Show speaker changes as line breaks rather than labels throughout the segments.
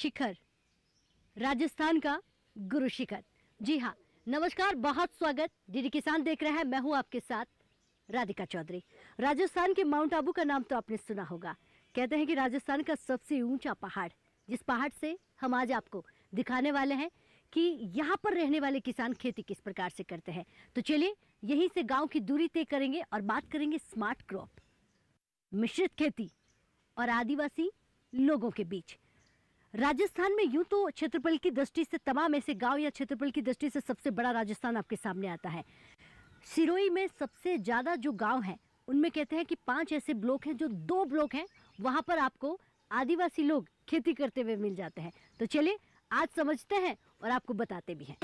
शिखर, राजस्थान का गुरु शिखर। जी हाँ, नमस्कार, बहुत स्वागत। डीडी किसान देख रहे हैं, मैं हूँ आपके साथ राधिका चौधरी। राजस्थान के माउंट आबू का नाम तो आपने सुना होगा। कहते हैं कि राजस्थान का सबसे ऊंचा पहाड़, जिस पहाड़ से हम आज आपको दिखाने वाले हैं कि यहाँ पर रहने वाले किसान खेती किस प्रकार से करते हैं। तो चलिए यहीं से गांव की दूरी तय करेंगे और बात करेंगे स्मार्ट क्रॉप, मिश्रित खेती और आदिवासी लोगों के बीच। राजस्थान में यूं तो क्षेत्रफल की दृष्टि से तमाम ऐसे गांव या क्षेत्रफल की दृष्टि से सबसे बड़ा राजस्थान आपके सामने आता है। सिरोही में सबसे ज़्यादा जो गांव हैं उनमें कहते हैं कि 5 ऐसे ब्लॉक हैं, जो 2 ब्लॉक हैं वहां पर आपको आदिवासी लोग खेती करते हुए मिल जाते हैं। तो चलिए आज समझते हैं और आपको बताते भी हैं।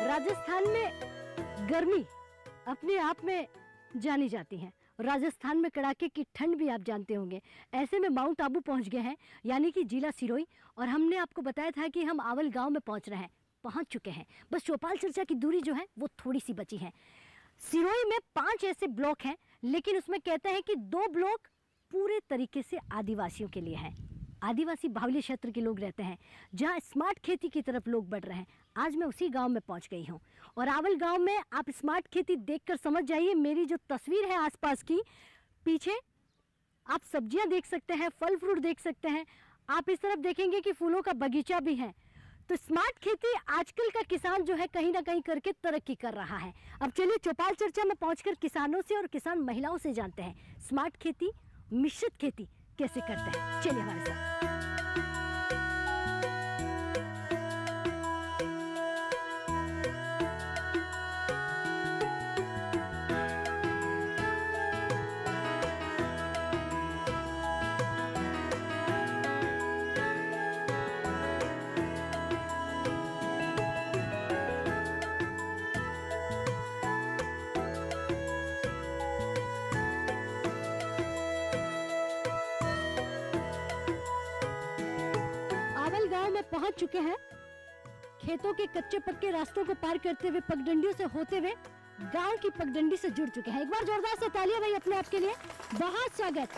राजस्थान में गर्मी अपने आप में जानी जाती है। राजस्थान में कड़ाके की ठंड भी आप जानते होंगे। ऐसे में माउंट आबू पहुंच गए हैं, यानी कि जिला सिरोही, और हमने आपको बताया था कि हम आवल गांव में पहुंच चुके हैं। बस चौपाल चर्चा की दूरी जो है वो थोड़ी सी बची है। सिरोही में 5 ऐसे ब्लॉक हैं, लेकिन उसमें कहते हैं कि 2 ब्लॉक पूरे तरीके से आदिवासियों के लिए हैं। आदिवासी बाहुल्य क्षेत्र के लोग रहते हैं, जहां स्मार्ट खेती की तरफ लोग बढ़ रहे हैं। आज मैं उसी गांव में पहुंच गई हूं और आवल गांव में आप स्मार्ट खेती देखकर समझ जाइए। मेरी जो तस्वीर है आसपास की, पीछे आप सब्जियां देख सकते हैं, फल फ्रूट देख सकते हैं। आप इस तरफ देखेंगे कि फूलों का बगीचा भी है। तो स्मार्ट खेती आजकल का किसान जो है कहीं ना कहीं करके तरक्की कर रहा है। अब चलिए चौपाल चर्चा में पहुंचकर किसानों से और किसान महिलाओं से जानते हैं स्मार्ट खेती, मिश्रित खेती कैसे करते हैं। चलिए हमारे साथ। पहुंच चुके हैं। खेतों के कच्चे पक्के रास्तों को पार करते हुए, पगडंडियों से होते हुए गांव की पगडंडी से जुड़ चुके हैं। एक बार जोरदार से तालियां भाई अपने आप के लिए, बहुत स्वागत।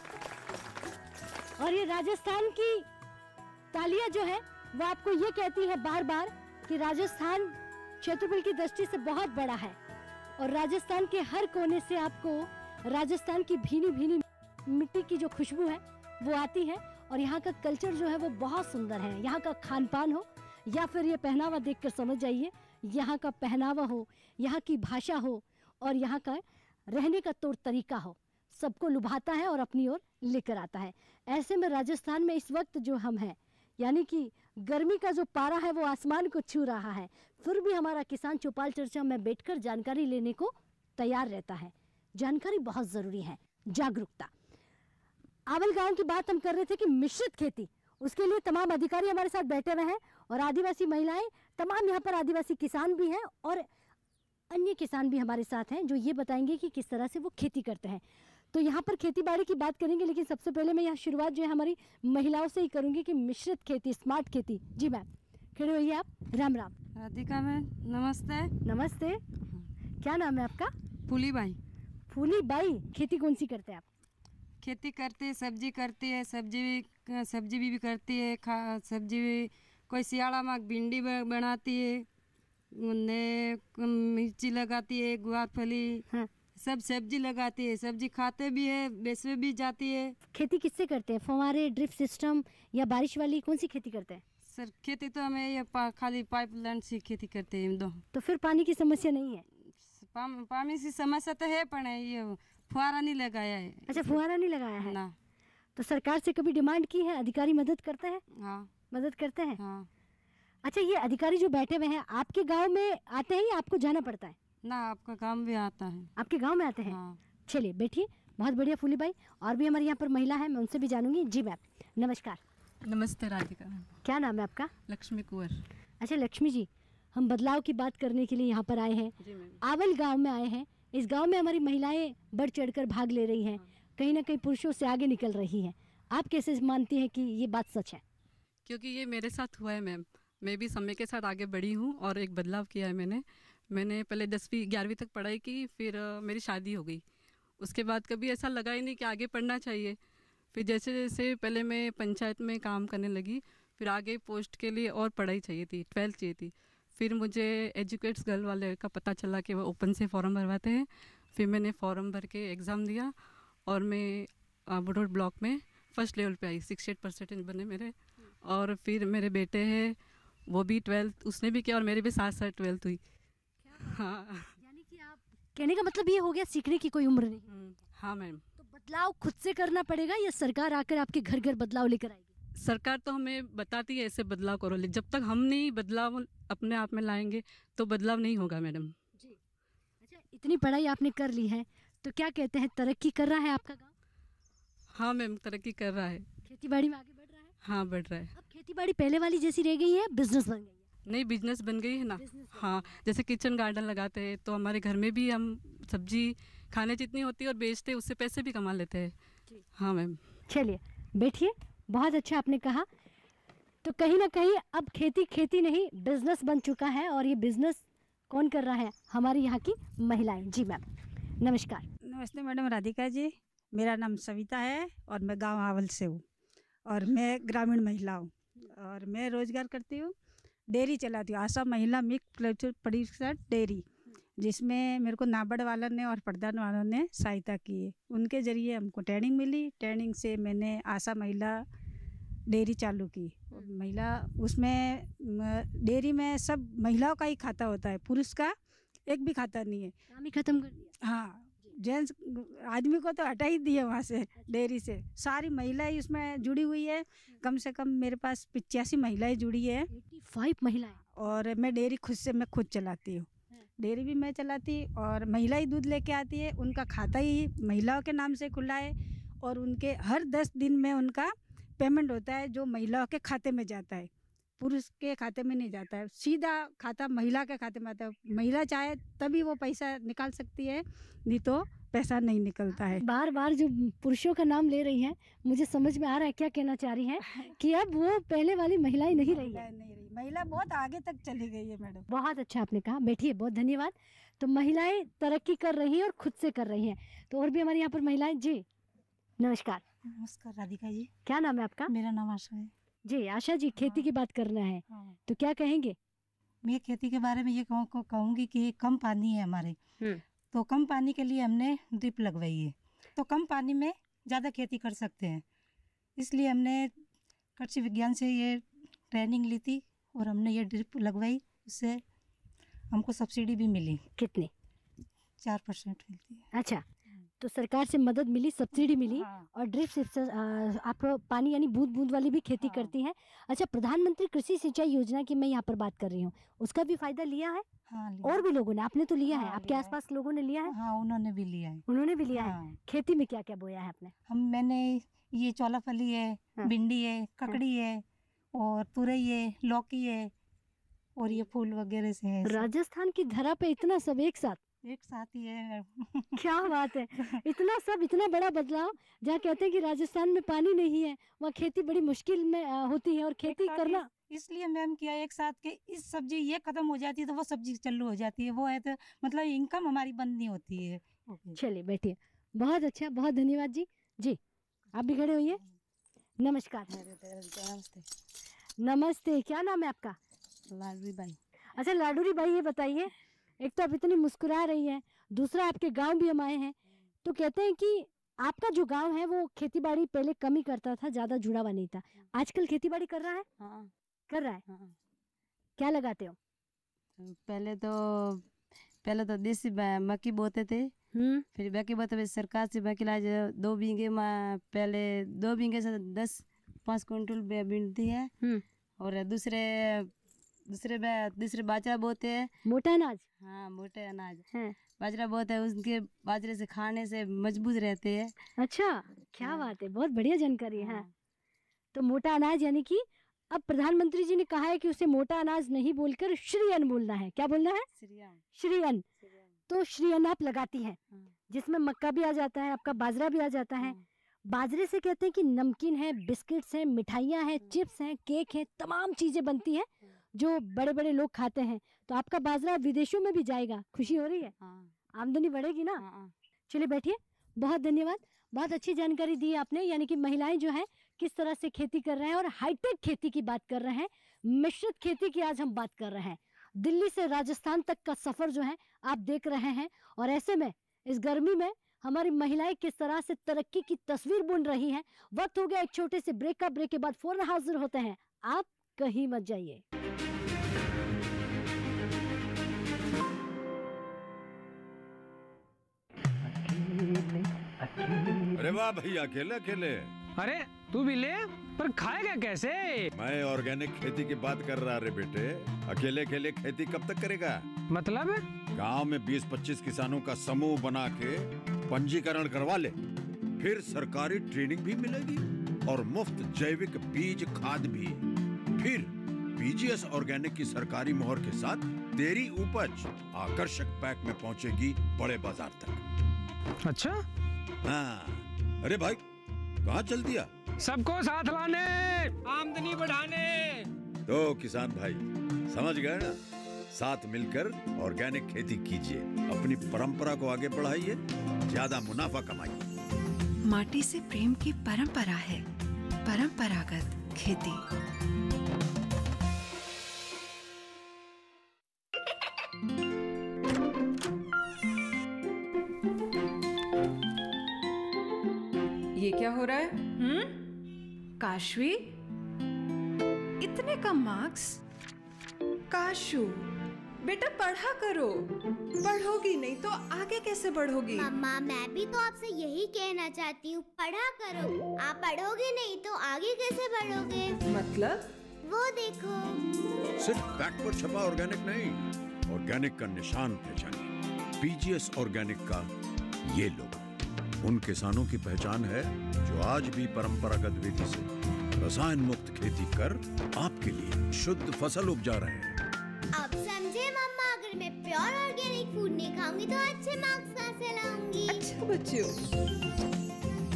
और ये राजस्थान की तालियां जो है वो आपको ये कहती है बार बार कि राजस्थान क्षेत्रफल की दृष्टि से बहुत बड़ा है और राजस्थान के हर कोने से आपको राजस्थान की भीनी भीनी मिट्टी की जो खुशबू है वो आती है। और यहाँ का कल्चर जो है वो बहुत सुंदर है। यहाँ का खान पान हो या फिर ये पहनावा देखकर समझ जाइए, यहाँ का पहनावा हो, यहाँ की भाषा हो और यहाँ का रहने का तौर तरीका हो, सबको लुभाता है और अपनी ओर लेकर आता है। ऐसे में राजस्थान में इस वक्त जो हम हैं, यानी कि गर्मी का जो पारा है वो आसमान को छू रहा है, फिर भी हमारा किसान चौपाल चर्चा में बैठकर जानकारी लेने को तैयार रहता है। जानकारी बहुत ज़रूरी है, जागरूकता। आवल गांव की बात हम कर रहे थे कि मिश्रित खेती, उसके लिए तमाम अधिकारी हमारे साथ बैठे हुए हैं और आदिवासी महिलाएं, तमाम यहाँ पर आदिवासी किसान भी हैं और अन्य किसान भी हमारे साथ हैं जो ये बताएंगे कि किस तरह से वो खेती करते हैं। तो यहाँ पर खेती बाड़ी की बात करेंगे, लेकिन सबसे पहले मैं यहाँ शुरुआत जो है हमारी महिलाओं से ही करूँगी कि मिश्रित खेती, स्मार्ट खेती। जी मैम, खड़े होइए आप। राम राम।
राधिका मैम नमस्ते।
नमस्ते, क्या नाम है आपका?
फूली बाई।
फूली बाई, खेती कौन सी करते हैं आप?
खेती करते है, सब्जी करती है, सब्जी भी करती है, सब्जी भी कोई सियाड़ा में भिंडी बनाती है, मिर्ची लगाती है, गुआर फली, हाँ। सब सब्जी लगाती है, सब्जी खाते भी है, बेचने भी जाती है।
खेती किससे करते हैं? फव्वारे, ड्रिप सिस्टम या बारिश वाली, कौन सी खेती करते हैं?
सर खेती तो हमें ये खाली पाइपलाइन से खेती करते हैं दो।
तो फिर पानी की समस्या नहीं है?
पानी की समस्या तो है, पर ये फुहारा नहीं लगाया है।
अच्छा, फुहारा नहीं लगाया है
ना।
तो सरकार से कभी डिमांड की है? अधिकारी मदद करते हैं?
हाँ,
मदद करते हैं।
हाँ।
अच्छा, ये अधिकारी जो बैठे हुए हैं आपके गांव में आते हैं या आपको जाना पड़ता है?
ना, आपका काम भी आता है।
आपके गांव में आते हैं?
हाँ।
चलिए बैठिए, बहुत बढ़िया फूली बाई। और भी हमारे यहाँ पर महिला है, मैं उनसे भी जानूंगी। जी मैम नमस्कार।
नमस्ते राधिका मैम।
क्या नाम है आपका?
लक्ष्मी कुंवर।
अच्छा लक्ष्मी जी, हम बदलाव की बात करने के लिए यहाँ पर आए हैं।
जी मैम।
आवल गांव में आए हैं। इस गांव में हमारी महिलाएं बढ़ चढ़कर भाग ले रही हैं, कहीं ना कहीं पुरुषों से आगे निकल रही हैं। आप कैसे मानती हैं कि ये बात सच है?
क्योंकि ये मेरे साथ हुआ है मैम। मैं भी समय के साथ आगे बढ़ी हूँ और एक बदलाव किया है मैंने पहले 10वीं 11वीं तक पढ़ाई की, फिर मेरी शादी हो गई। उसके बाद कभी ऐसा लगा ही नहीं कि आगे पढ़ना चाहिए। फिर जैसे जैसे पहले मैं पंचायत में काम करने लगी, फिर आगे पोस्ट के लिए और पढ़ाई चाहिए थी, 12th चाहिए थी। फिर मुझे एजुकेट्स गर्ल वाले का पता चला कि वो ओपन से फॉर्म भरवाते हैं। फिर मैंने फॉर्म भर के एग्ज़ाम दिया और मैं बुढोट ब्लॉक में फर्स्ट लेवल पे आई। 68% बने मेरे। और फिर मेरे बेटे हैं, वो भी 12th उसने भी किया और मेरे भी साथ साथ 12th हुई। हाँ।
यानी कि आप कहने का मतलब ये हो गया सीखने की कोई उम्र नहीं।
हाँ मैम।
तो बदलाव खुद से करना पड़ेगा या सरकार आकर आपके घर घर बदलाव लेकर आएगी?
सरकार तो हमें बताती है ऐसे बदलाव करो, लेकिन जब तक हम नहीं बदलाव अपने आप में लाएंगे तो बदलाव नहीं होगा मैडम।
जी। अच्छा, इतनी पढ़ाई आपने कर ली है तो क्या कहते हैं, तरक्की कर रहा है आपका गांव?
हाँ मैम, तरक्की कर रहा है।
खेती बाड़ी में आगे बढ़ रहा है?
हाँ, बढ़ रहा है।
अब खेती बाड़ी पहले वाली जैसी रह गई है, बिजनेस बन गई है?
नई बिजनेस बन गई है ना।
Business बन
हाँ, जैसे किचन गार्डन लगाते हैं तो हमारे घर में भी हम सब्जी खाने जितनी होती है और बेचते हैं, उससे पैसे भी कमा लेते हैं।
जी।
हाँ मैम।
चलिए बैठिए, बहुत अच्छा आपने कहा। तो कहीं ना कहीं अब खेती खेती नहीं बिजनेस बन चुका है, और ये बिजनेस कौन कर रहा है? हमारी यहाँ की महिलाएं। जी मैम, नमस्कार।
नमस्ते मैडम राधिका जी। मेरा नाम सविता है और मैं गांव आवल से हूँ और मैं ग्रामीण महिला हूँ और मैं रोजगार करती हूँ, डेयरी चलाती हूँ, आशा महिला मिल्क प्रोड्यूसर डेयरी, जिसमें मेरे को नाबार्ड वालों ने और प्रधान वालों ने सहायता की है। उनके ज़रिए हमको ट्रेनिंग मिली। ट्रेनिंग से मैंने आशा महिला डेयरी चालू की। महिला उसमें डेयरी में सब महिलाओं का ही खाता होता है, पुरुष का एक भी खाता नहीं है।
काम ही खत्म कर दिया।
हाँ, जेंट्स आदमी को तो हटा ही दिए वहाँ से, डेयरी से। सारी महिलाएं उसमें जुड़ी हुई है। कम से कम मेरे पास 85 महिलाएं जुड़ी है
85 महिलाएं।
और मैं डेयरी खुद चलाती हूँ। डेयरी भी मैं चलाती और महिला ही दूध लेके आती है। उनका खाता ही महिलाओं के नाम से खुला है और उनके हर 10 दिन में उनका पेमेंट होता है, जो महिलाओं के खाते में जाता है, पुरुष के खाते में नहीं जाता है। सीधा खाता महिला के खाते में आता है। महिला चाहे तभी वो पैसा निकाल सकती है, नहीं तो पैसा नहीं निकलता है।
बार बार जो पुरुषों का नाम ले रही हैं, मुझे समझ में आ रहा है क्या कहना चाह रही हैं, कि अब वो पहले वाली महिलाएं नहीं रही है।
महिला बहुत आगे तक चली गई है मैडम।
बहुत अच्छा आपने कहा। बैठिए, बहुत धन्यवाद। तो महिलाएं तरक्की कर रही हैं और खुद से कर रही हैं। तो और भी हमारे यहाँ पर महिलाएं। जी नमस्कार।
नमस्कार राधिका जी।
क्या नाम है आपका?
मेरा नाम आशा है।
जी आशा जी, खेती की बात करना है तो क्या कहेंगे?
मैं खेती के बारे में ये कहूँगी कि कम पानी है हमारे, तो कम पानी के लिए हमने ड्रिप लगवाई है, तो कम पानी में ज़्यादा खेती कर सकते हैं। इसलिए हमने कृषि विज्ञान से ये ट्रेनिंग ली थी और हमने ये ड्रिप लगवाई। उससे हमको सब्सिडी भी मिली।
कितनी?
4% मिलती है।
अच्छा, तो सरकार से मदद मिली, सब्सिडी मिली।
हाँ।
और ड्रिप से आप पानी यानी बूंद बूंद वाली भी खेती करती हैं। अच्छा, प्रधानमंत्री कृषि सिंचाई योजना की मैं यहाँ पर बात कर रही हूँ, उसका भी फायदा लिया है?
हाँ, लिया।
और भी लोगों ने? आपने तो लिया है,
हाँ,
आपके
लिया
आसपास लोगों ने लिया है?
हाँ, उन्होंने भी लिया है।
उन्होंने भी लिया है।
हाँ।
खेती में क्या क्या बोया है आपने?
मैंने ये चौला फली है,
हाँ।
भिंडी है, ककड़ी है और तुरई है, लौकी है और ये फूल वगैरह से है।
राजस्थान की धरा पे इतना सब एक साथ
ही है।
क्या बात है, इतना सब, इतना बड़ा बदलाव। जहाँ कहते हैं कि राजस्थान में पानी नहीं है, वहाँ खेती बड़ी मुश्किल में होती है और खेती करना।
इसलिए मैम किया एक साथ के इस सब्जी ये खत्म हो जाती है तो वो सब्जी चालू हो जाती है, वो है तो मतलब इनकम हमारी बंद नहीं होती है।
चलिए बैठिए, बहुत अच्छा, बहुत धन्यवाद जी। जी आप भी खड़े होइए। नमस्कार।
नमस्ते।
नमस्ते, क्या नाम है आपका?
लाडली बाई।
अच्छा लाडूरी बाई, ये बताइए, एक तो आप इतनी मुस्कुरा रही हैं, दूसरा आपके गांव भी हम आए हैं, तो कहते हैं कि आपका जो गांव है वो खेती बाड़ी पहले कम ही करता था, ज्यादा जुड़ा हुआ नहीं था। आजकल खेती बाड़ी कर रहा है?
हाँ,
कर रहा है।
हाँ।
क्या लगाते हो?
पहले तो देसी मक्की बोते थे, फिर मक्की बोते फिर सरकार से मक्की ला 2 बीघे में, पहले 2 बीघे से 10-5 क्विंटल बीनती है। और दूसरे बाजरा बोते हैं।
मोटा अनाज?
हाँ, मोटे अनाज
है।
बाजरा बोते हैं, उसके बाजरे से खाने से मजबूत रहते हैं।
अच्छा, क्या बात है, बहुत बढ़िया जानकारी है।
हाँ।
तो मोटा अनाज यानी कि अब प्रधानमंत्री जी ने कहा है कि उसे मोटा अनाज नहीं बोलकर श्री अन्न बोलना है। क्या बोलना है? श्री अन्न। तो श्री अन्न आप लगाती हैं, जिसमें मक्का भी आ जाता है, आपका बाजरा भी आ जाता है। बाजरे से कहते हैं कि नमकीन है, बिस्किट्स हैं, मिठाइयाँ हैं, चिप्स हैं, केक है, तमाम चीजें बनती हैं जो बड़े बड़े लोग खाते हैं। तो आपका बाजरा विदेशों में भी जाएगा। खुशी हो रही है? आमदनी बढ़ेगी ना? चलिए बैठिए। बहुत धन्यवाद, बहुत अच्छी जानकारी दी आपने। यानी कि महिलाएं जो है किस तरह से खेती कर रहे हैं और हाईटेक खेती की बात कर रहे हैं, मिश्रित खेती की आज हम बात कर रहे हैं। दिल्ली से राजस्थान तक का सफर जो है आप देख रहे हैं, और ऐसे में इस गर्मी में हमारी महिलाएं किस तरह से तरक्की की तस्वीर बुन रही हैं। वक्त हो गया एक छोटे से ब्रेक का। ब्रेक के बाद फौरन हाजिर होते हैं, आप कहीं मत जाइए।
अरे वाह भैया, अकेले अकेले।
अरे तू भी ले, पर खाएगा कैसे?
मैं ऑर्गेनिक खेती की बात कर रहा रे बेटे। अकेले अकेले खेती कब तक करेगा?
मतलब
गांव में 20-25 किसानों का समूह बना के पंजीकरण करवा ले, फिर सरकारी ट्रेनिंग भी मिलेगी और मुफ्त जैविक बीज खाद भी। फिर पीजीएस ऑर्गेनिक की सरकारी मोहर के साथ तेरी उपज आकर्षक पैक में पहुंचेगी बड़े बाजार तक।
अच्छा?
हाँ। अरे भाई कहाँ चल दिया?
सबको साथ लाने, आमदनी बढ़ाने।
तो किसान भाई समझ गए ना? साथ मिलकर ऑर्गेनिक खेती कीजिए, अपनी परंपरा को आगे बढ़ाइए, ज्यादा मुनाफा कमाइए।
माटी से प्रेम की परंपरा है परंपरागत खेती।
ये क्या हो रहा है? काशवी, इतने कम मार्क्स? काशू बेटा पढ़ा करो, पढ़ोगी नहीं तो आगे कैसे बढ़ोगी?
मम्मा मैं भी तो आपसे यही कहना चाहती हूँ, पढ़ा करो। आप पढ़ोगे नहीं तो आगे कैसे बढ़ोगे?
मतलब?
वो देखो,
सिर्फ बैक पर छपा ऑर्गेनिक नहीं, ऑर्गेनिक का निशान पहचानिए। पीजीएस ऑर्गेनिक का ये लोगो उन किसानों की पहचान है जो आज भी परंपरागत विधि से रसायन मुक्त खेती कर आपके लिए शुद्ध फसल उपजा रहे हैं।
अब समझे मम्मा, अगर मैं प्योर ऑर्गेनिक फूड नहीं खाऊंगी तो अच्छे मार्क्स कहाँ से लाऊंगी?
अच्छा बच्चों,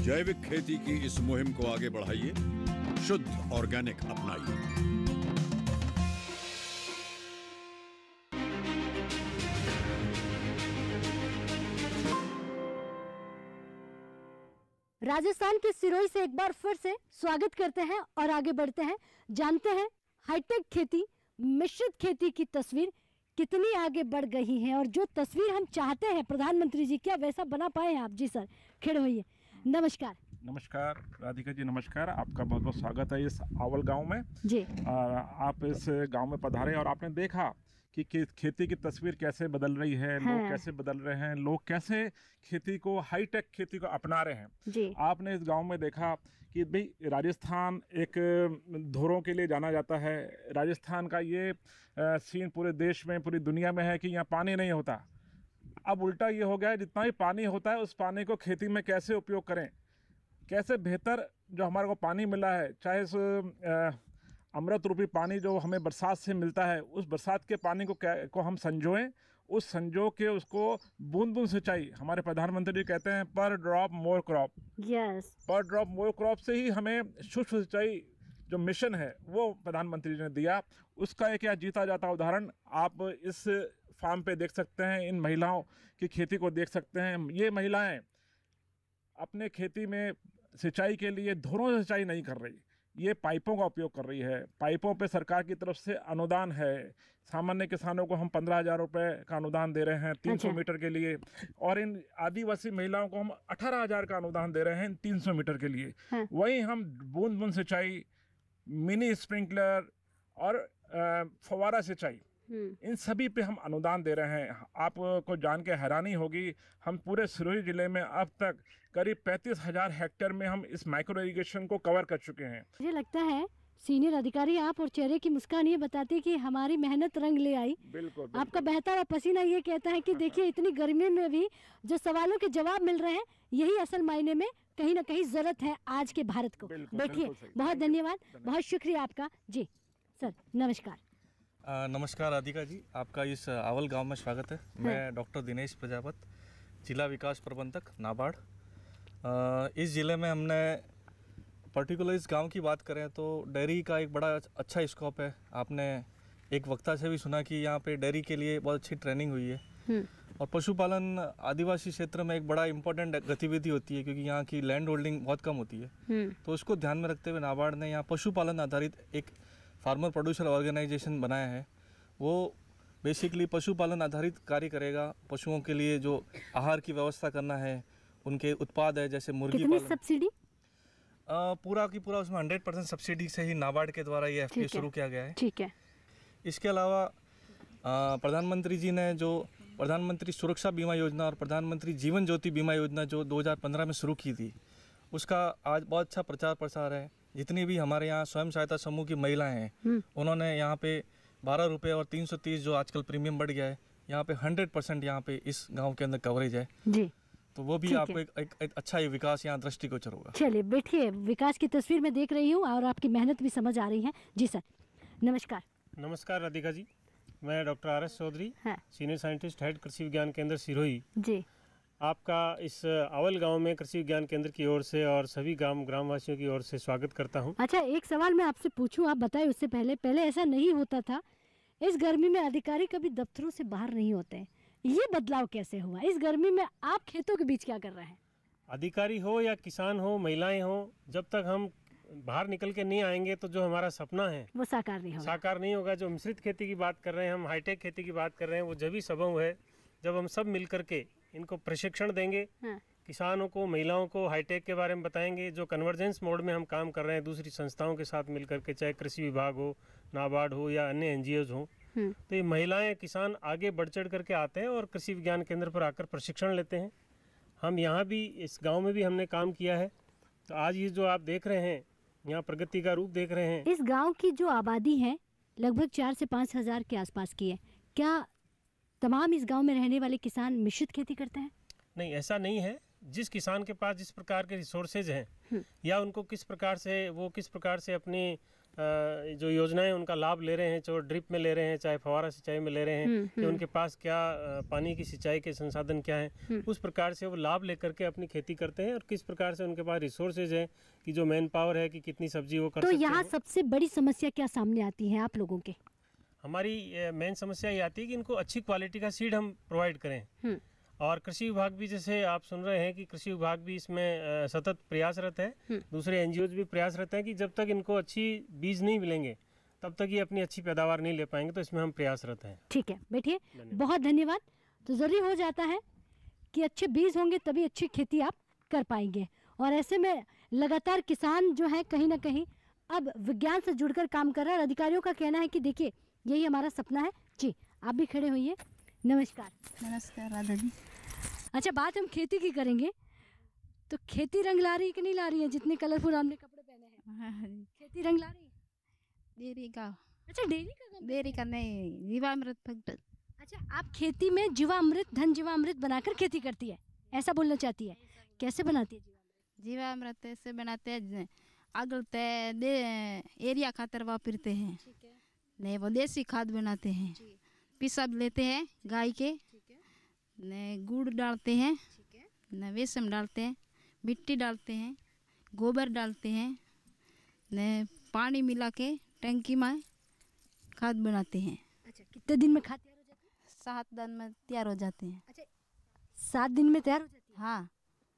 जैविक खेती की इस मुहिम को आगे बढ़ाइए, शुद्ध ऑर्गेनिक अपनाइए।
राजस्थान के सिरोही से एक बार फिर से स्वागत करते हैं और आगे बढ़ते हैं, जानते हैं हाईटेक खेती, मिश्रित खेती की तस्वीर कितनी आगे बढ़ गई है और जो तस्वीर हम चाहते हैं प्रधानमंत्री जी क्या वैसा बना पाए हैं आप? जी सर, खड़े होइए। नमस्कार।
नमस्कार राधिका जी, नमस्कार। आपका बहुत बहुत स्वागत है इस आवल गांव में
जी।
आप इस गांव में पधारे और आपने देखा कि खेती की तस्वीर कैसे बदल रही है, लोग कैसे बदल रहे हैं, लोग कैसे खेती को, हाईटेक खेती को अपना रहे हैं
जी।
आपने इस गांव में देखा कि भाई राजस्थान एक धोरों के लिए जाना जाता है। राजस्थान का ये सीन पूरे देश में, पूरी दुनिया में है कि यहाँ पानी नहीं होता। अब उल्टा ये हो गया है, जितना भी पानी होता है उस पानी को खेती में कैसे उपयोग करें, कैसे बेहतर जो हमारे को पानी मिला है, चाहे उस अमृत रूपी पानी जो हमें बरसात से मिलता है, उस बरसात के पानी को हम संजोएं, उस संजो के उसको बूंद बूंद सिंचाई, हमारे प्रधानमंत्री जी कहते हैं पर ड्रॉप मोर क्रॉप।
यस,
पर ड्रॉप मोर क्रॉप से ही हमें सूक्ष्म सिंचाई जो मिशन है वो प्रधानमंत्री जी ने दिया। उसका एक या जीता जाता उदाहरण आप इस फार्म पे देख सकते हैं। इन महिलाओं की खेती को देख सकते हैं। ये महिलाएं अपने खेती में सिंचाई के लिए धोरों से सिंचाई नहीं कर रही, ये पाइपों का उपयोग कर रही है। पाइपों पे सरकार की तरफ से अनुदान है। सामान्य किसानों को हम 15,000 रुपये का अनुदान दे रहे हैं 300 मीटर के लिए, और इन आदिवासी महिलाओं को हम 18,000 का अनुदान दे रहे हैं 300 मीटर के लिए। वहीं हम बूंद बूंद सिंचाई, मिनी स्प्रिंकलर और फव्वारा सिंचाई, इन सभी पे हम अनुदान दे रहे हैं। आपको जान के हैरानी होगी, हम पूरे सिरोही जिले में अब तक करीब 35,000 हेक्टेयर में हम इस माइक्रो इरिगेशन को कवर कर चुके हैं।
मुझे लगता है सीनियर अधिकारी आप और चेहरे की मुस्कान ये बताती है कि हमारी मेहनत रंग ले आई।
बिल्कुल,
आपका बहता हुआ पसीना ये कहता है कि देखिए इतनी गर्मी में भी जो सवालों के जवाब मिल रहे हैं, यही असल मायने में कहीं ना कहीं जरूरत है आज के भारत को। देखिए, बहुत धन्यवाद, बहुत शुक्रिया आपका जी। सर नमस्कार।
नमस्कार राधिका जी, आपका इस आवल गांव में स्वागत है। मैं डॉक्टर दिनेश प्रजापत, जिला विकास प्रबंधक नाबार्ड। इस ज़िले में हमने पर्टिकुलर इस गांव की बात करें तो डेयरी का एक बड़ा अच्छा स्कोप है। आपने एक वक्ता से भी सुना कि यहाँ पे डेयरी के लिए बहुत अच्छी ट्रेनिंग हुई है। और पशुपालन आदिवासी क्षेत्र में एक बड़ा इम्पोर्टेंट गतिविधि होती है, क्योंकि यहाँ की लैंड होल्डिंग बहुत कम होती है। तो उसको ध्यान में रखते हुए नाबार्ड ने यहाँ पशुपालन आधारित एक फार्मर प्रोड्यूसर ऑर्गेनाइजेशन बनाया है। वो बेसिकली पशुपालन आधारित कार्य करेगा। पशुओं के लिए जो आहार की व्यवस्था करना है, उनके उत्पाद है जैसे मुर्गी पालन।
सब्सिडी
पूरा की पूरा उसमें 100% सब्सिडी से ही नाबार्ड के द्वारा ये एफपीओ शुरू किया गया है।
ठीक है।
इसके अलावा प्रधानमंत्री जी ने जो प्रधानमंत्री सुरक्षा बीमा योजना और प्रधानमंत्री जीवन ज्योति बीमा योजना जो 2015 में शुरू की थी, उसका आज बहुत अच्छा प्रचार प्रसार है। जितनी भी हमारे यहाँ स्वयं सहायता समूह की महिलाएं हैं, उन्होंने यहाँ पे 12 रुपये और 330 जो आजकल प्रीमियम बढ़ गया है, यहाँ पे 100% यहाँ पे इस गांव के अंदर कवरेज है
जी।
तो वो भी आपको एक अच्छा ही विकास यहाँ दृष्टिगोचर होगा।
चलिए बैठिए, विकास की तस्वीर में देख रही हूँ और आपकी मेहनत भी समझ आ रही है। जी सर नमस्कार।
नमस्कार राधिका जी, मैं doctor R S. Chaudhary, senior scientist head Krishi Vigyan केंद्र सिरोही
जी।
आपका इस अवल गांव में कृषि विज्ञान केंद्र की ओर से और सभी ग्रामवासियों की ओर से स्वागत करता हूं।
अच्छा, एक सवाल मैं आपसे पूछूं, आप बताएं उससे पहले ऐसा नहीं होता था। इस गर्मी में अधिकारी कभी दफ्तरों से बाहर नहीं होते हैं, ये बदलाव कैसे हुआ? इस गर्मी में आप खेतों के बीच क्या कर रहे हैं?
अधिकारी हो या किसान हो, महिलाएं हो, जब तक हम बाहर निकल के नहीं आएंगे तो जो हमारा सपना है
वो साकार नहीं होगा।
जो मिश्रित खेती की बात कर रहे हैं हम, हाईटेक खेती की बात कर रहे हैं, वो जब ही संभव है जब हम सब मिल करके इनको प्रशिक्षण देंगे। किसानों को, महिलाओं को हाईटेक के बारे में बताएंगे। जो कन्वर्जेंस मोड में हम काम कर रहे हैं दूसरी संस्थाओं के साथ मिल करके, चाहे कृषि विभाग हो, नाबार्ड हो या अन्य एनजीओज हो, तो ये महिलाएं, किसान आगे बढ़ चढ़ करके आते हैं और कृषि विज्ञान केंद्र पर आकर प्रशिक्षण लेते हैं। हम यहाँ भी इस गांव में भी हमने काम किया है। तो आज ये जो आप देख रहे हैं, यहाँ प्रगति का रूप देख रहे हैं।
इस गांव की जो आबादी है लगभग 4 से 5 हज़ार के आसपास की है। क्या तमाम इस गांव में रहने वाले किसान मिश्रित खेती करते हैं?
नहीं, ऐसा नहीं है। जिस किसान के पास जिस प्रकार के रिसोर्सेज हैं या उनको किस प्रकार से अपनी जो योजनाएं उनका लाभ ले रहे हैं, जो ड्रिप में ले रहे हैं, चाहे फवारा सिंचाई में ले रहे हैं, कि उनके पास क्या पानी की सिंचाई के संसाधन क्या हैं, उस प्रकार से वो लाभ लेकर के अपनी खेती करते हैं। और किस प्रकार से उनके पास रिसोर्सेज है, कि जो मैन पावर है, कि कितनी सब्जी वो कर सकते हैं।
तो यहाँ सबसे बड़ी समस्या क्या सामने आती है आप लोगों के?
हमारी मेन समस्या ये आती है कि इनको अच्छी क्वालिटी का सीड हम प्रोवाइड करें। और कृषि विभाग भी, जैसे आप सुन रहे हैं कि कृषि विभाग भी इसमें सतत प्रयासरत है। दूसरे एनजीओज भी प्रयासरत हैं कि जब तक इनको अच्छी बीज नहीं मिलेंगे तब तक ये अपनी अच्छी पैदावार नहीं ले पाएंगे। तो इसमें हम प्रयासरत हैं।
ठीक है, बैठिए, बहुत धन्यवाद। तो ज़रूरी हो जाता है कि अच्छे बीज होंगे तभी अच्छी खेती आप कर पाएंगे। और ऐसे में लगातार किसान जो है कहीं ना कहीं अब विज्ञान से जुड़कर काम कर रहा है। और अधिकारियों का कहना है कि देखिए यही हमारा सपना है। जी आप भी खड़े होइए। नमस्कार।
नमस्कार राधा जी।
अच्छा, बात हम खेती की करेंगे तो खेती रंग ला रही है कि नहीं ला रही है? जितने कलरफुल हमने कपड़े पहने हैं, खेती रंग ला रही है?
डेयरी का।
अच्छा,
डेयरी का नहीं, जीवामृत फैक्ट्री।
अच्छा, आप खेती में जीवामृत, धन जीवामृत बनाकर खेती करती है, ऐसा बोलना चाहती है? कैसे बनाती है
जीवामृत? ऐसे बनाते हैं, अगलते एरिया खातर वापरते हैं, नहीं वो देसी खाद बनाते हैं। पिसा लेते हैं गाय के, न गुड़ डालते हैं, न बेसन डालते हैं, मिट्टी डालते हैं, गोबर डालते हैं, न पानी मिला के टंकी में खाद बनाते हैं।
अच्छा, कितने दिन में खाद तैयार हो जाती है?
7 दिन में तैयार हो जाते हैं।
अच्छा, 7 दिन में तैयार हो जाती है?
हाँ।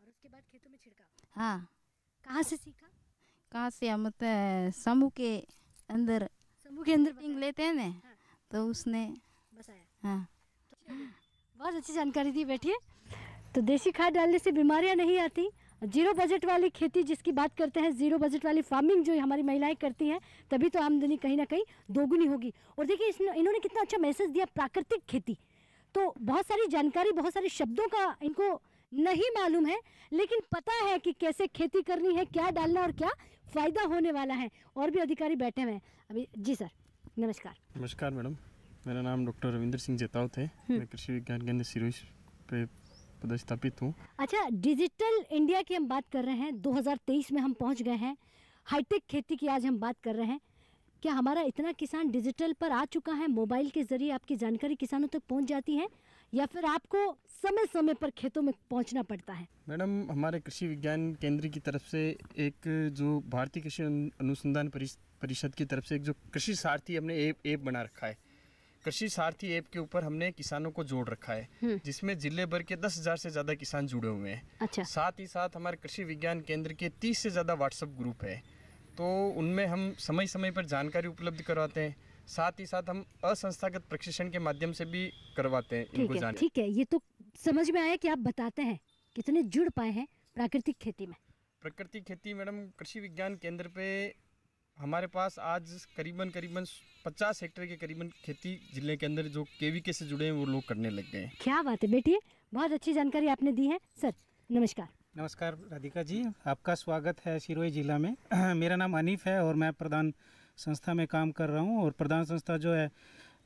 और उसके बाद खेतों में छिड़काव?
हाँ।
कहाँ से सीखा?
कहाँ से? हम समूह के अंदर लेते हैं ना, तो उसने
बताया।
हाँ,
बहुत अच्छी जानकारी दी। बैठिए। तो देसी खाद डालने से बीमारियां नहीं आती। जीरो बजट वाली खेती जिसकी बात करते हैं, जीरो बजट वाली फार्मिंग जो हमारी महिलाएं करती हैं, तभी तो आमदनी कहीं ना कहीं दोगुनी होगी। और देखिए इन्होंने कितना अच्छा मैसेज दिया, प्राकृतिक खेती। तो बहुत सारी जानकारी, बहुत सारे शब्दों का इनको नहीं मालूम है, लेकिन पता है कि कैसे खेती करनी है, क्या डालना और क्या फायदा होने वाला है। और भी अधिकारी बैठे हुए हैं अभी। जी सर, नमस्कार।
नमस्कार मैडम, मेरा नाम डॉक्टर रविंद्र सिंह जेतावत है। मैं कृषि विज्ञान केंद्र सिरोही पे पदस्थापित हूँ।
अच्छा, डिजिटल इंडिया की हम बात कर रहे हैं, 2023 में हम पहुंच गए हैं। हाईटेक खेती की आज हम बात कर रहे हैं। क्या हमारा इतना किसान डिजिटल पर आ चुका है? मोबाइल के जरिए आपकी जानकारी किसानों तक पहुंच जाती है या फिर आपको समय समय पर खेतों में पहुंचना पड़ता है?
मैडम, हमारे कृषि विज्ञान केंद्र की तरफ से एक जो भारतीय कृषि अनुसंधान परिषद की तरफ से एक जो कृषि सारथी हमने ऐप बना रखा है। कृषि सारथी ऐप के ऊपर हमने किसानों को जोड़ रखा है, जिसमें जिले भर के 10,000 से ज़्यादा किसान जुड़े हुए हैं।
अच्छा।
साथ ही साथ हमारे कृषि विज्ञान केंद्र के 30 से ज़्यादा व्हाट्सएप ग्रुप है, तो उनमें हम समय समय पर जानकारी उपलब्ध करवाते हैं। साथ ही साथ हम असंस्थागत प्रशिक्षण के माध्यम से भी करवाते हैं इनको जानकारी।
ठीक है, ये तो समझ में आया कि आप बताते हैं कितने जुड़ पाए हैं प्राकृतिक खेती में।
प्राकृतिक खेती मैडम, कृषि विज्ञान केंद्र पे हमारे पास आज करीबन 50 हेक्टेयर के करीबन खेती जिले के अंदर जो केवीके से जुड़े हैं वो लोग करने लग गए हैं।
क्या बात है बेटी, बहुत अच्छी जानकारी आपने दी है। सर नमस्कार।
नमस्कार राधिका जी, आपका स्वागत है सिरोही जिला में। मेरा नाम अनीफ है और मैं प्रधान संस्था में काम कर रहा हूँ। और प्रधान संस्था जो है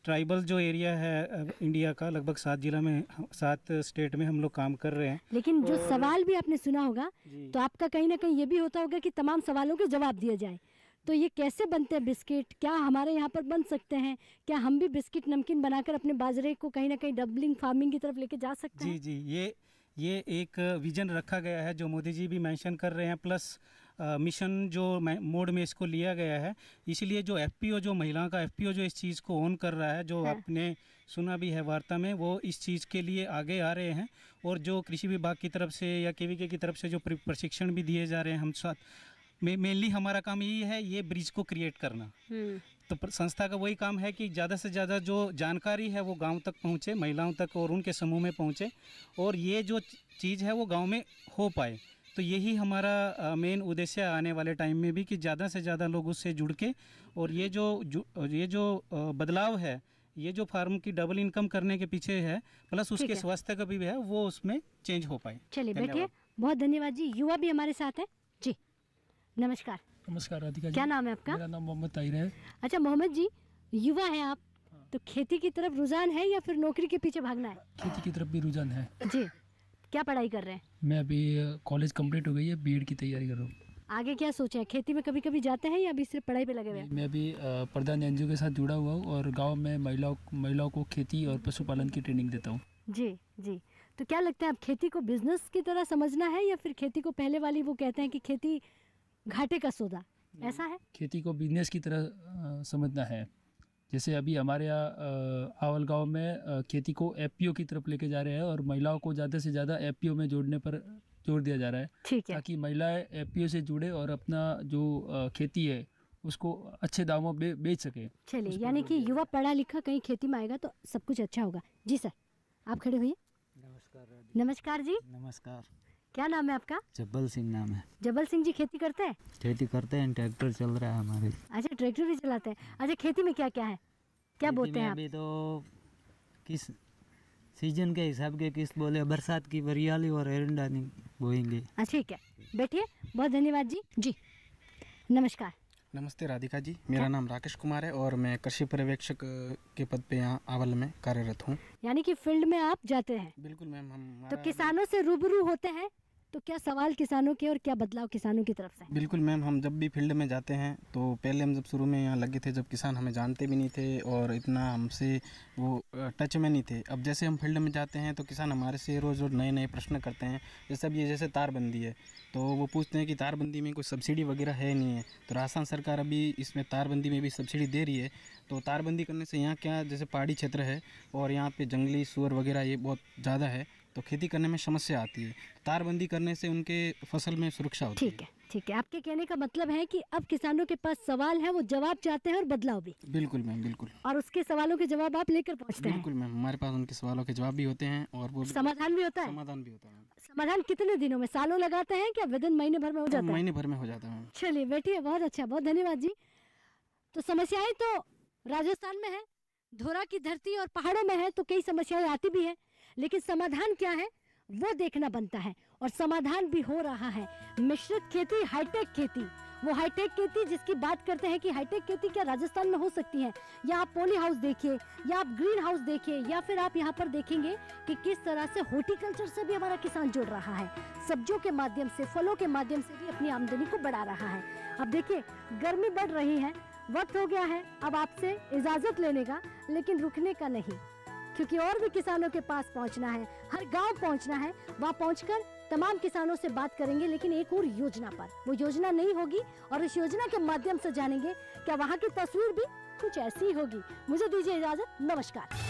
ट्राइबल जो एरिया है इंडिया का, लगभग 7 जिला में 7 स्टेट में हम लोग काम कर रहे हैं।
लेकिन जो सवाल भी आपने सुना होगा तो आपका कहीं ना कहीं ये भी होता होगा कि तमाम सवालों के जवाब दिए जाए। तो ये कैसे बनते हैं बिस्किट? क्या हमारे यहाँ पर बन सकते हैं? क्या हम भी बिस्किट नमकीन बनाकर अपने बाजरे को कहीं ना कहीं डबलिंग फार्मिंग की तरफ लेके जा सकते हैं?
जी, ये एक विजन रखा गया है जो मोदी जी भी मेंशन कर रहे हैं, प्लस मिशन जो मोड में इसको लिया गया है। इसलिए जो एफपीओ, जो महिलाओं का एफपीओ जो इस चीज़ को ऑन कर रहा है, जो आपने सुना भी है वार्ता में, वो इस चीज़ के लिए आगे आ रहे हैं। और जो कृषि विभाग की तरफ से या केवीके की तरफ से जो प्रशिक्षण भी दिए जा रहे हैं, हम साथ मेनली हमारा काम यही है, ये ब्रिज को क्रिएट करना। तो संस्था का वही काम है कि ज़्यादा से ज़्यादा जो जानकारी है वो गांव तक पहुंचे, महिलाओं तक और उनके समूह में पहुंचे, और ये जो चीज़ है वो गांव में हो पाए। तो यही हमारा मेन उद्देश्य है आने वाले टाइम में भी, कि ज़्यादा से ज़्यादा लोग उससे जुड़ के, और ये जो बदलाव है, ये जो फार्म की डबल इनकम करने के पीछे है, प्लस उसके स्वास्थ्य का भी है, वो उसमें चेंज हो पाए।
चलिए बैठिए, बहुत धन्यवाद जी। युवा भी हमारे साथ है जी। नमस्कार।
नमस्कार राधिका जी।
क्या नाम है आपका?
मेरा नाम मोहम्मद ताहिर है।
अच्छा मोहम्मद जी, युवा हैं आप, तो खेती की तरफ रुझान है या फिर नौकरी के पीछे भागना है?
खेती की तरफ भी रुझान है
जी। क्या पढ़ाई कर रहे हैं?
मैं अभी कॉलेज कंप्लीट हो गई है, बीएड की तैयारी कर रहा हूँ।
आगे क्या सोचा है? खेती में कभी कभी जाते हैं या अभी सिर्फ पढ़ाई पे लगे हुए हैं?
मैं अभी प्रधान एनजीओ के साथ जुड़ा हुआ हूँ और गाँव में महिलाओं को खेती और पशुपालन की ट्रेनिंग देता हूँ।
जी जी। तो क्या लगता है, आप खेती को बिजनेस की तरह समझना है या फिर खेती को पहले वाली वो कहते हैं कि खेती घाटे का सौदा, ऐसा है?
खेती को बिजनेस की तरह समझना है। जैसे अभी हमारे यहाँ आवल गांव में खेती को एफपीओ की तरफ लेके जा रहे हैं और महिलाओं को ज़्यादा से ज़्यादा एफपीओ में जोड़ने पर जोर दिया जा रहा है।
ठीक है।
ताकि महिलाएं एफपीओ से जुड़े और अपना जो खेती है उसको अच्छे दामों में बेच सके।
चलिए, यानी कि युवा पढ़ा लिखा कहीं खेती में आएगा तो सब कुछ अच्छा होगा। जी सर, आप खड़े हुए। नमस्कार जी।
नमस्कार।
क्या नाम है आपका?
जब्बल सिंह नाम है।
जब्बल सिंह जी, खेती करते हैं?
खेती करते हैं, ट्रैक्टर चल रहा है हमारे।
अच्छा, ट्रैक्टर भी चलाते हैं। अच्छा, खेती में क्या क्या है, क्या बोते हैं आप?
अभी तो किस सीजन के हिसाब के किस बोले, बरसात की वरियाली और एरंडा बोएंगे।
ठीक है, बैठिए, बहुत धन्यवाद जी। जी नमस्कार।
नमस्ते राधिका जी, मेरा नाम राकेश कुमार है और मैं कृषि पर्यवेक्षक के पद पे यहाँ आवल में कार्यरत हूँ।
यानी कि फील्ड में आप जाते हैं?
बिल्कुल मैम। हम
तो किसानों से रूबरू होते हैं, तो क्या सवाल किसानों के और क्या बदलाव किसानों की तरफ से?
बिल्कुल मैम, हम जब भी फील्ड में जाते हैं तो पहले हम जब शुरू में यहाँ लगे थे, जब किसान हमें जानते भी नहीं थे और इतना हमसे वो टच में नहीं थे। अब जैसे हम फील्ड में जाते हैं तो किसान हमारे से रोज़ रोज़ नए नए प्रश्न करते हैं। जैसे अब ये जैसे तारबंदी है तो वो पूछते हैं कि तारबंदी में कोई सब्सिडी वगैरह है नहीं है, तो राजस्थान सरकार अभी इसमें तारबंदी में भी सब्सिडी दे रही है। तो तारबंदी करने से यहाँ क्या, जैसे पहाड़ी क्षेत्र है और यहाँ पे जंगली सूअर वगैरह ये बहुत ज़्यादा है, तो खेती करने में समस्या आती है। तारबंदी करने से उनके फसल में सुरक्षा होती है।
ठीक है, ठीक है। आपके कहने का मतलब है कि अब किसानों के पास सवाल है, वो जवाब चाहते हैं और बदलाव भी।
बिल्कुल मैम, बिल्कुल।
और उसके सवालों के जवाब आप लेकर पहुँचते हैं?
बिल्कुल मैम, हमारे पास उनके सवालों के जवाब भी होते हैं और वो
समाधान भी होता है।
समाधान भी होता है।
समाधान कितने दिनों में, सालों लगाते हैं क्या विदिन महीने भर में हो जाता है?
महीने भर में हो जाता है।
चलिए बैठिए, बहुत अच्छा, बहुत धन्यवाद जी। तो समस्याएं तो राजस्थान में है, धोरा की धरती और पहाड़ों में है, तो कई समस्याएं आती भी है, लेकिन समाधान क्या है वो देखना बनता है, और समाधान भी हो रहा है। मिश्रित खेती, हाईटेक खेती वो हाईटेक खेती जिसकी बात करते हैं कि हाईटेक खेती क्या राजस्थान में हो सकती है, या आप पॉली हाउस देखिए, या आप ग्रीन हाउस देखिए, या फिर आप यहाँ पर देखेंगे कि किस तरह से हॉर्टिकल्चर से भी हमारा किसान जुड़ रहा है, सब्जियों के माध्यम से, फलों के माध्यम से भी अपनी आमदनी को बढ़ा रहा है। अब देखिए गर्मी बढ़ रही है, वक्त हो गया है अब आपसे इजाजत लेने का, लेकिन रुकने का नहीं, क्योंकि और भी किसानों के पास पहुंचना है, हर गांव पहुंचना है। वहां पहुंचकर तमाम किसानों से बात करेंगे, लेकिन एक और योजना पर। वो योजना नहीं होगी और इस योजना के माध्यम से जानेंगे क्या वहां की तस्वीर भी कुछ ऐसी होगी। मुझे दीजिए इजाजत, नमस्कार।